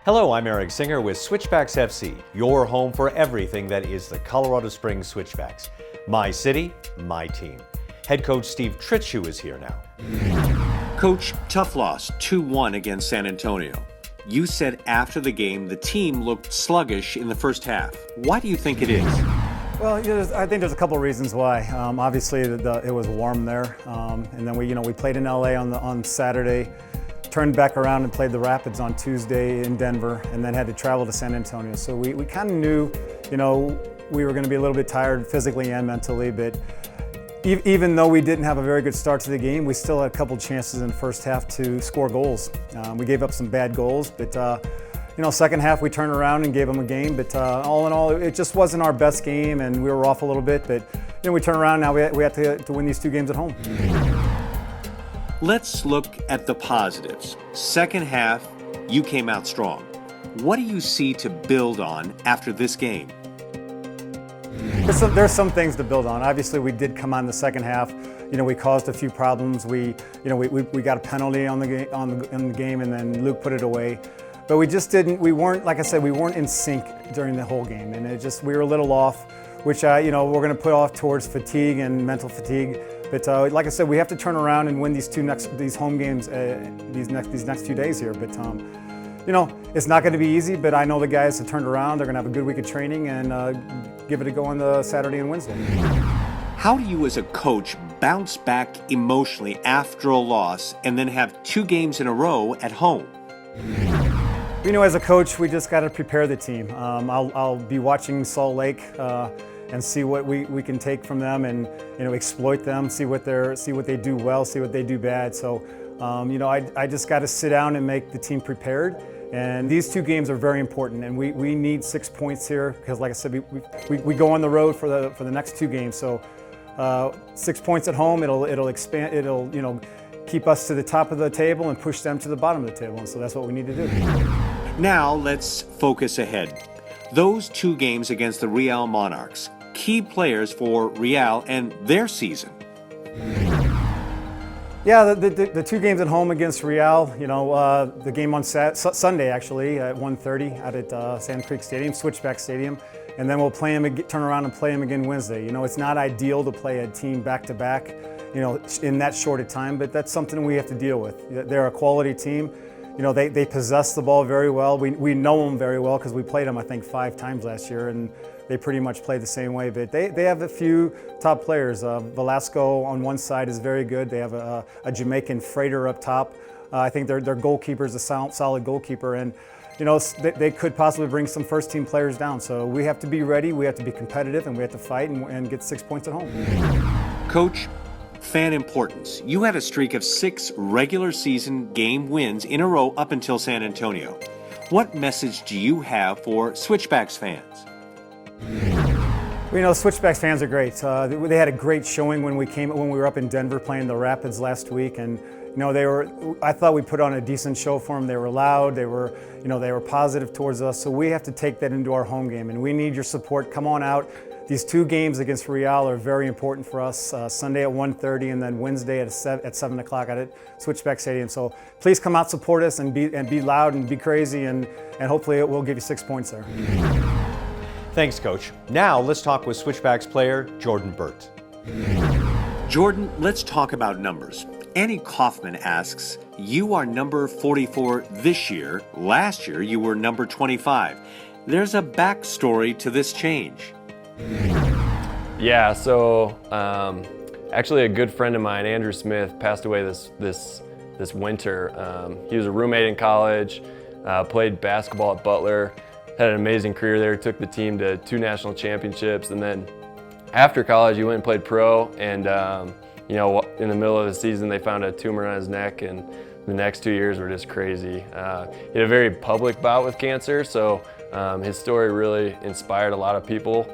Hello, I'm Eric Singer with Switchbacks FC, your home for everything that is the Colorado Springs Switchbacks. My city, my team. Head coach Steve Trittschuh is here now. Coach, tough loss, 2-1 against San Antonio. You said after the game the team looked sluggish in the first half. Why do you think it is? Well, I think there's a couple of reasons why. Obviously, it was warm there, and then we played in LA on Saturday, turned back around and played the Rapids on Tuesday in Denver, and then had to travel to San Antonio. So we kind of knew, we were going to be a little bit tired physically and mentally, but even though we didn't have a very good start to the game, we still had a couple chances in the first half to score goals. We gave up some bad goals, but second half we turned around and gave them a game. But all in all, it just wasn't our best game, and we were off a little bit. But we turned around. Now we have to win these two games at home. Let's look at the positives. Second half, you came out strong. What do you see to build on after this game? There's some things to build on. Obviously, we did come on the second half. We caused a few problems. We got a penalty in the game, and then Luke put it away. But we weren't, like I said, we weren't in sync during the whole game, and we were a litlittle off, which we're going to put off towards fatigue and mental fatigue. But like I said, we have to turn around and win these home games these next few days here. But it's not going to be easy. But I know the guys have turned around. They're going to have a good week of training and give it a go on the Saturday and Wednesday. How do you as a coach bounce back emotionally after a loss and then have 2 games in a row at home? As a coach, we just got to prepare the team. I'll be watching Salt Lake and see what we can take from them and exploit them, see what they do well, see what they do bad. So I just got to sit down and make the team prepared. And these 2 games are very important, and we need 6 points here because, like I said, we go on the road for the next 2 games. So 6 points at home, it'll expand, it'll keep us to the top of the table and push them to the bottom of the table. And so that's what we need to do. Now let's focus ahead. Those 2 games against the Real Monarchs, key players for Real and their season. Yeah, the 2 games at home against Real, the game on Sunday actually at 1:30 out at Sand Creek Stadium, Switchback Stadium, and then we'll play them, turn around and play them again Wednesday. It's not ideal to play a team back-to-back, in that short a time, but that's something we have to deal with. They're a quality team. They possess the ball very well. We know them very well because we played them, I think, 5 times last year, and they pretty much play the same way. But they have a few top players. Velasco on one side is very good. They have a Jamaican freighter up top. I think their goalkeeper is a solid goalkeeper, and they could possibly bring some first-team players down. So we have to be ready. We have to be competitive, and we have to fight and get 6 points at home. Coach, fan importance. You had a streak of 6 regular season game wins in a row up until San Antonio. What message do you have for Switchbacks fans? Switchbacks fans are great. They had a great showing when we were up in Denver playing the Rapids last week, and I thought we put on a decent show for them. They were loud. They were positive towards us. So we have to take that into our home game, and we need your support. Come on out. These 2 games against Real are very important for us. Sunday at 1:30 and then Wednesday at 7 o'clock at Switchback Stadium. So please come out, support us, and be loud and be crazy, and hopefully it will give you 6 points there. Thanks, Coach. Now let's talk with Switchbacks player Jordan Burt. Jordan, let's talk about numbers. Annie Kaufman asks, you are number 44 this year. Last year, you were number 25. There's a backstory to this change. Yeah, so actually a good friend of mine, Andrew Smith, passed away this winter. He was a roommate in college, played basketball at Butler, had an amazing career there, took the team to 2 national championships, and then after college he went and played pro, and in the middle of the season they found a tumor on his neck, and the next 2 years were just crazy. He had a very public bout with cancer, so his story really inspired a lot of people,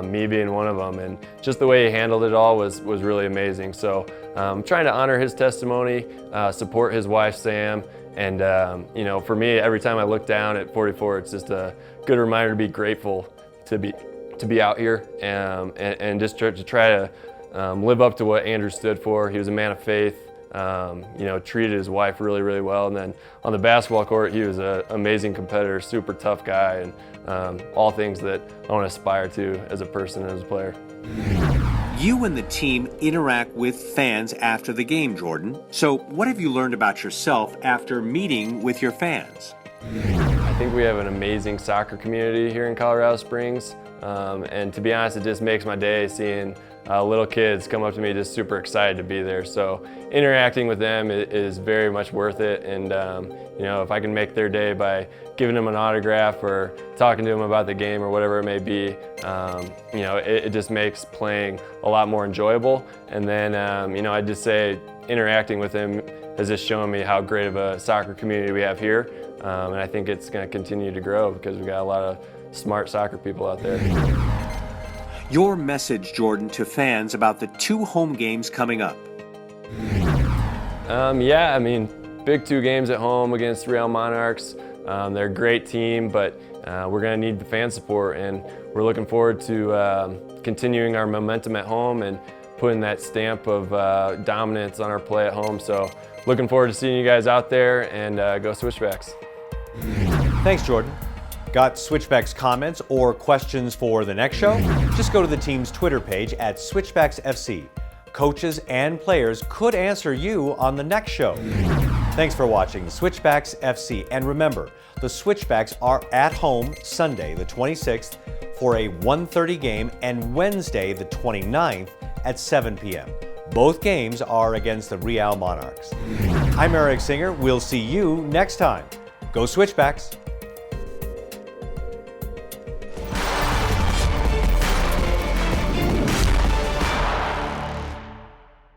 me being one of them, and just the way he handled it all was really amazing. So trying to honor his testimony, support his wife Sam, and for me, every time I look down at 44, it's just a good reminder to be grateful to be out here and just to try to live up to what Andrew stood for. He was a man of faith, treated his wife really, really well. And then on the basketball court, he was an amazing competitor, super tough guy, and all things that I want to aspire to as a person and as a player. You and the team interact with fans after the game, Jordan. So what have you learned about yourself after meeting with your fans? I think we have an amazing soccer community here in Colorado Springs. And to be honest, it just makes my day seeing little kids come up to me just super excited to be there. So interacting with them is very much worth it. And if I can make their day by giving them an autograph or talking to them about the game or whatever it may be, it just makes playing a lot more enjoyable. And then, I'd just say interacting with them has just shown me how great of a soccer community we have here. And I think it's going to continue to grow because we've got a lot of smart soccer people out there. Your message, Jordan, to fans about the 2 home games coming up. Big 2 games at home against Real Monarchs. They're a great team, but we're going to need the fan support, and we're looking forward to continuing our momentum at home and putting that stamp of dominance on our play at home. So looking forward to seeing you guys out there, and go Switchbacks. Thanks, Jordan. Got Switchbacks comments or questions for the next show? Just go to the team's Twitter page at Switchbacks FC. Coaches and players could answer you on the next show. Thanks for watching Switchbacks FC. And remember, the Switchbacks are at home Sunday, the 26th, for a 1:30 game, and Wednesday, the 29th, at 7 p.m. Both games are against the Real Monarchs. I'm Eric Singer. We'll see you next time. Go Switchbacks!